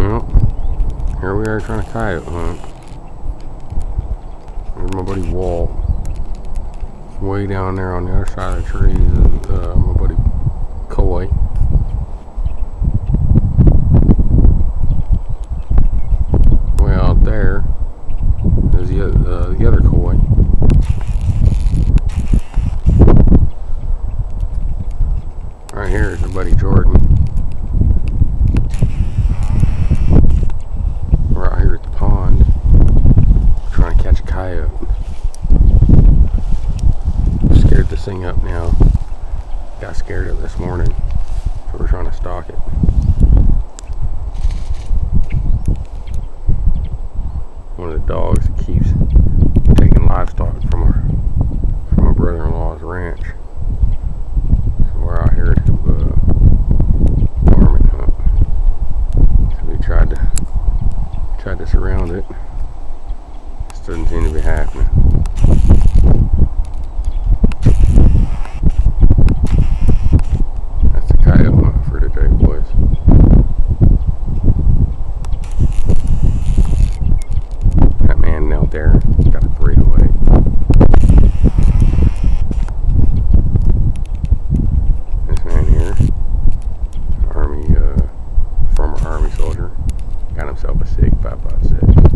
Well, here we are trying to coyote hunt. There's my buddy Walt. Way down there on the other side of the trees is my buddy Coy. Way out there is the other Coy. Right here is my buddy Jordan. We're out here at the pond trying to catch a coyote. Scared this thing up now. Got scared of it this morning, so we're trying to stalk it. One of the dogs that keeps taking livestock from our brother-in-law's ranch. So we're out here to varmint hunt. So we tried to surround it. Just doesn't seem to be happening. That's the coyote hunt for today, boys. That man out there got a 308. This man here, former army soldier, got himself a SIG 5.56.